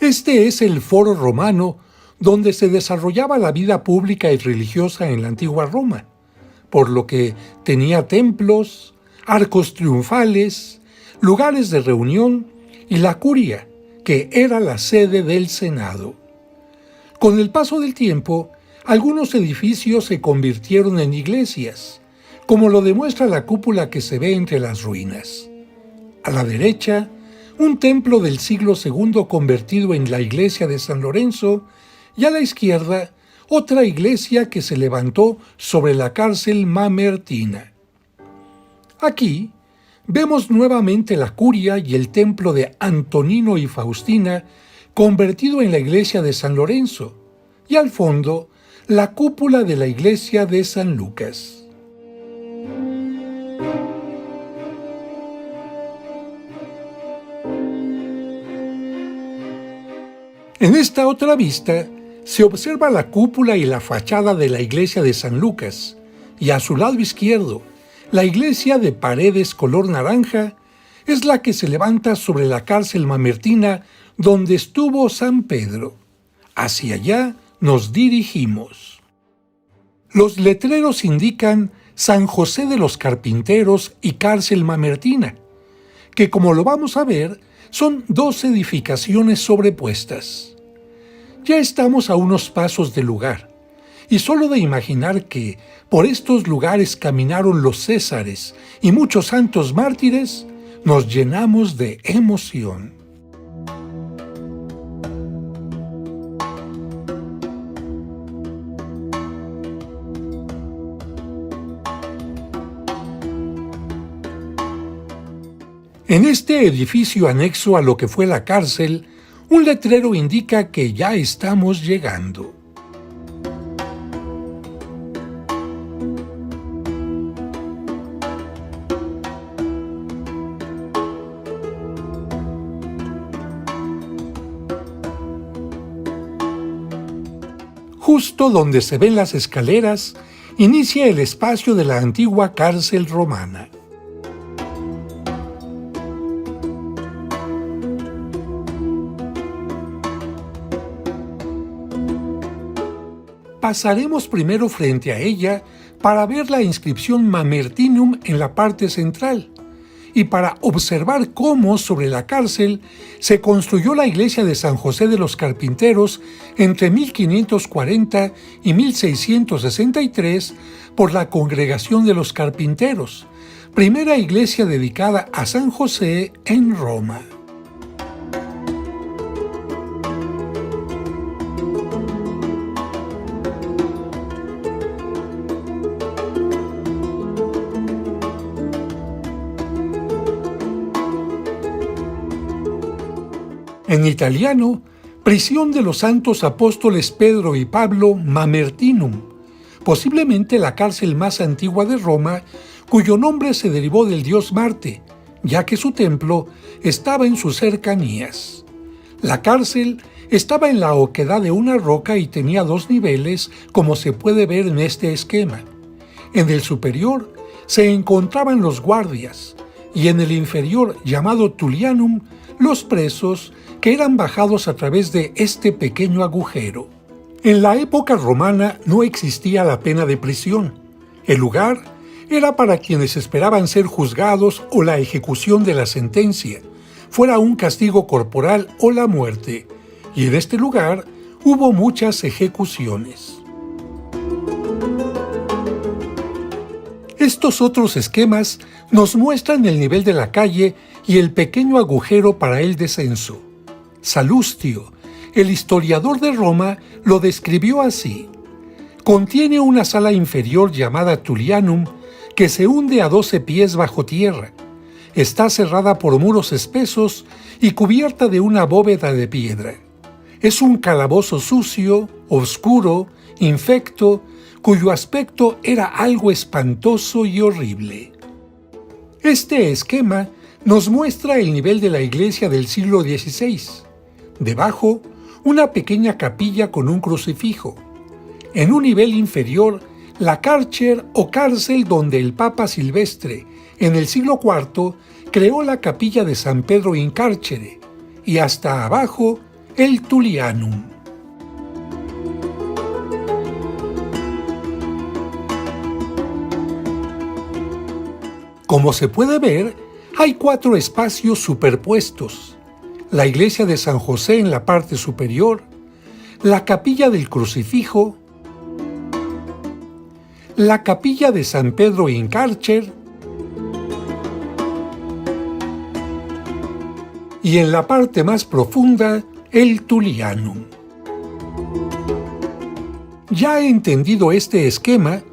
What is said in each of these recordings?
Este es el Foro Romano, donde se desarrollaba la vida pública y religiosa en la antigua Roma, por lo que tenía templos, arcos triunfales, lugares de reunión y la curia, que era la sede del Senado. Con el paso del tiempo, algunos edificios se convirtieron en iglesias, como lo demuestra la cúpula que se ve entre las ruinas. A la derecha, un templo del siglo II convertido en la iglesia de San Lorenzo, y a la izquierda, otra iglesia que se levantó sobre la cárcel mamertina. Aquí vemos nuevamente la curia y el templo de Antonino y Faustina convertido en la iglesia de San Lorenzo, y al fondo, la cúpula de la iglesia de San Lucas. En esta otra vista, se observa la cúpula y la fachada de la iglesia de San Lucas, y a su lado izquierdo, la iglesia de paredes color naranja es la que se levanta sobre la cárcel mamertina donde estuvo San Pedro. Hacia allá nos dirigimos. Los letreros indican San José de los Carpinteros y Cárcel Mamertina, que como lo vamos a ver, son dos edificaciones sobrepuestas. Ya estamos a unos pasos del lugar, y solo de imaginar que por estos lugares caminaron los césares y muchos santos mártires, nos llenamos de emoción. En este edificio anexo a lo que fue la cárcel, un letrero indica que ya estamos llegando. Justo donde se ven las escaleras, inicia el espacio de la antigua cárcel romana. Pasaremos primero frente a ella para ver la inscripción Mamertinum en la parte central y para observar cómo sobre la cárcel se construyó la iglesia de San José de los Carpinteros entre 1540 y 1663 por la Congregación de los Carpinteros, primera iglesia dedicada a San José en Roma. En italiano, prisión de los santos apóstoles Pedro y Pablo Mamertinum, posiblemente la cárcel más antigua de Roma, cuyo nombre se derivó del dios Marte, ya que su templo estaba en sus cercanías. La cárcel estaba en la oquedad de una roca y tenía dos niveles, como se puede ver en este esquema. En el superior se encontraban los guardias, y en el inferior, llamado Tullianum, los presos que eran bajados a través de este pequeño agujero. En la época romana no existía la pena de prisión. El lugar era para quienes esperaban ser juzgados o la ejecución de la sentencia, fuera un castigo corporal o la muerte, y en este lugar hubo muchas ejecuciones. Estos otros esquemas nos muestran el nivel de la calle y el pequeño agujero para el descenso. Salustio, el historiador de Roma, lo describió así: contiene una sala inferior llamada Tullianum que se hunde a 12 pies bajo tierra. Está cerrada por muros espesos y cubierta de una bóveda de piedra. Es un calabozo sucio, oscuro, infecto, cuyo aspecto era algo espantoso y horrible. Este esquema nos muestra el nivel de la iglesia del siglo XVI. Debajo, una pequeña capilla con un crucifijo. En un nivel inferior, la cárcel o cárcel donde el Papa Silvestre, en el siglo IV, creó la capilla de San Pedro in Carcere, y hasta abajo, el Tullianum. Como se puede ver, hay 4 espacios superpuestos: la iglesia de San José en la parte superior, la capilla del Crucifijo, la capilla de San Pedro in Carcer y en la parte más profunda, el Tullianum. Ya entendido este esquema,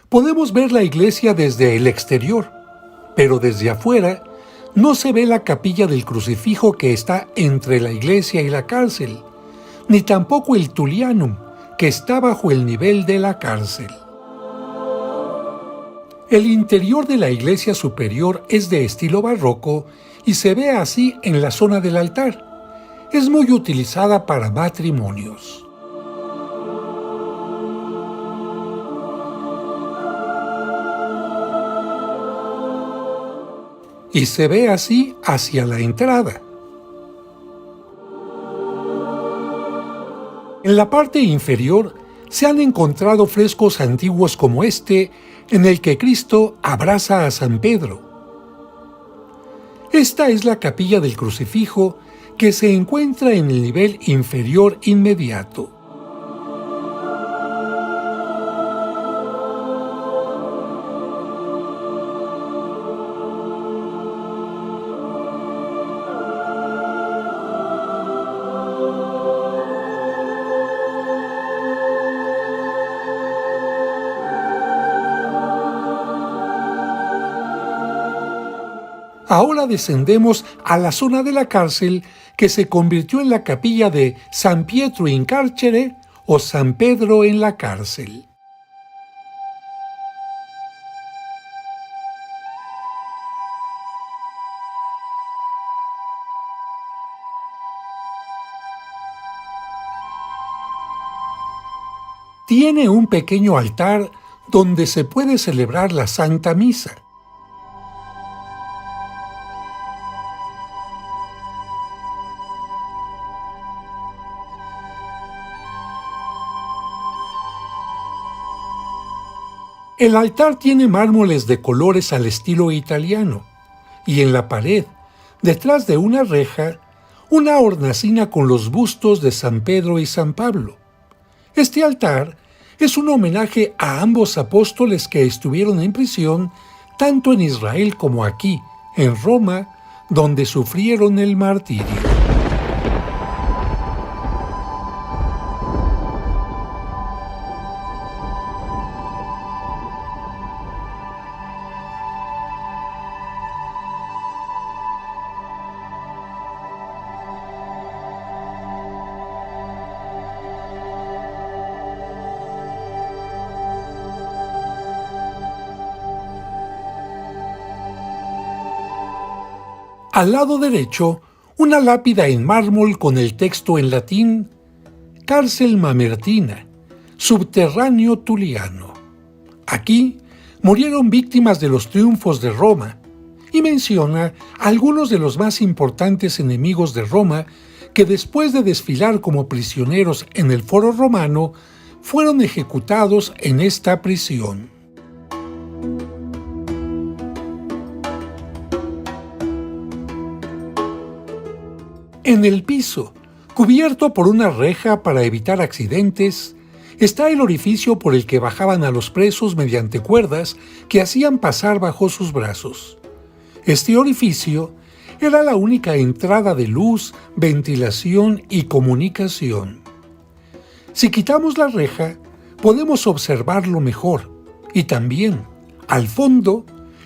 podemos ver la iglesia desde el exterior, pero desde afuera no se ve la capilla del Crucifijo que está entre la iglesia y la cárcel, ni tampoco el Tullianum, que está bajo el nivel de la cárcel. El interior de la iglesia superior es de estilo barroco y se ve así en la zona del altar. Es muy utilizada para matrimonios. Y se ve así hacia la entrada. En la parte inferior se han encontrado frescos antiguos como este, en el que Cristo abraza a San Pedro. Esta es la capilla del Crucifijo que se encuentra en el nivel inferior inmediato. Ahora descendemos a la zona de la cárcel que se convirtió en la capilla de San Pietro in Carcere o San Pedro en la cárcel. Tiene un pequeño altar donde se puede celebrar la Santa Misa. El altar tiene mármoles de colores al estilo italiano y en la pared, detrás de una reja, una hornacina con los bustos de San Pedro y San Pablo. Este altar es un homenaje a ambos apóstoles que estuvieron en prisión tanto en Israel como aquí, en Roma, donde sufrieron el martirio. Al lado derecho, una lápida en mármol con el texto en latín: Cárcel Mamertina, subterráneo Tulliano. Aquí murieron víctimas de los triunfos de Roma, y menciona a algunos de los más importantes enemigos de Roma que después de desfilar como prisioneros en el Foro Romano, fueron ejecutados en esta prisión. En el piso, cubierto por una reja para evitar accidentes, está el orificio por el que bajaban a los presos mediante cuerdas que hacían pasar bajo sus brazos. Este orificio era la única entrada de luz, ventilación y comunicación. Si quitamos la reja, podemos observarlo mejor y también, al fondo,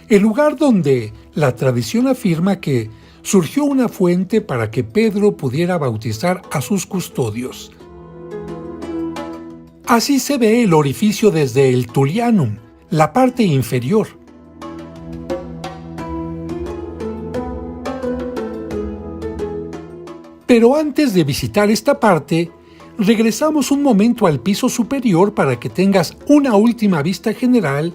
el lugar donde la tradición afirma que surgió una fuente para que Pedro pudiera bautizar a sus custodios. Así se ve el orificio desde el Tullianum, la parte inferior. Pero antes de visitar esta parte, regresamos un momento al piso superior para que tengas una última vista general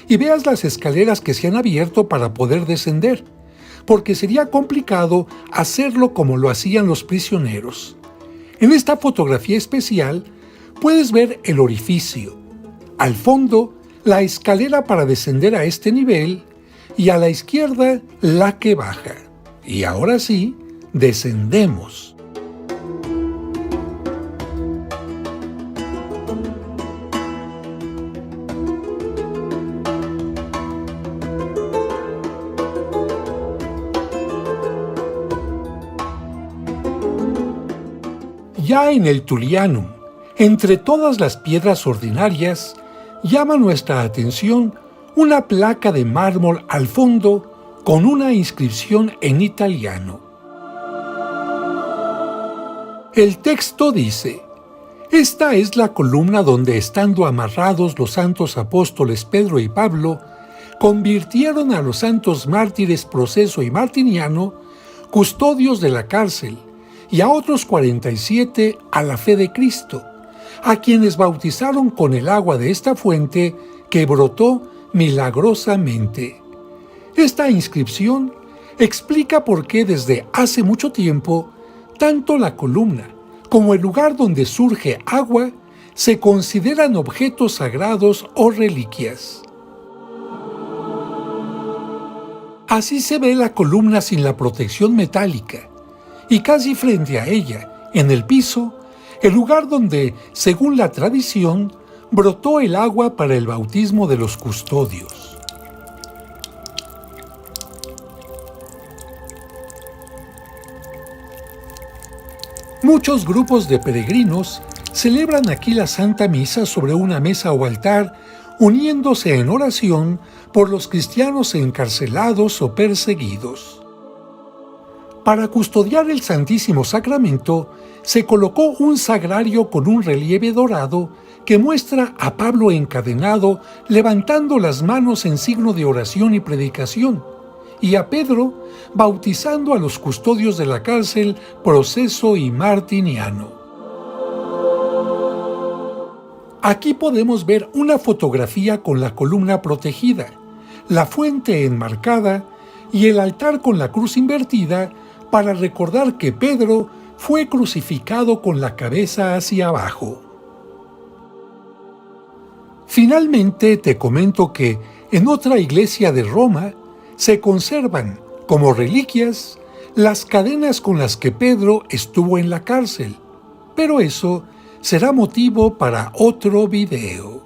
y veas las escaleras que se han abierto para poder descender, porque sería complicado hacerlo como lo hacían los prisioneros. En esta fotografía especial puedes ver el orificio, al fondo la escalera para descender a este nivel y a la izquierda la que baja. Y ahora sí, descendemos. Ya en el Tullianum, entre todas las piedras ordinarias, llama nuestra atención una placa de mármol al fondo con una inscripción en italiano. El texto dice: «Esta es la columna donde, estando amarrados los santos apóstoles Pedro y Pablo, convirtieron a los santos mártires Proceso y Martiniano, custodios de la cárcel, y a otros 47 a la fe de Cristo, a quienes bautizaron con el agua de esta fuente que brotó milagrosamente». Esta inscripción explica por qué desde hace mucho tiempo tanto la columna como el lugar donde surge agua se consideran objetos sagrados o reliquias. Así se ve la columna sin la protección metálica, y casi frente a ella, en el piso, el lugar donde, según la tradición, brotó el agua para el bautismo de los custodios. Muchos grupos de peregrinos celebran aquí la Santa Misa sobre una mesa o altar, uniéndose en oración por los cristianos encarcelados o perseguidos. Para custodiar el Santísimo Sacramento, se colocó un sagrario con un relieve dorado que muestra a Pablo encadenado levantando las manos en signo de oración y predicación, y a Pedro bautizando a los custodios de la cárcel Proceso y Martiniano. Aquí podemos ver una fotografía con la columna protegida, la fuente enmarcada y el altar con la cruz invertida, para recordar que Pedro fue crucificado con la cabeza hacia abajo. Finalmente te comento que en otra iglesia de Roma se conservan como reliquias las cadenas con las que Pedro estuvo en la cárcel, pero eso será motivo para otro video.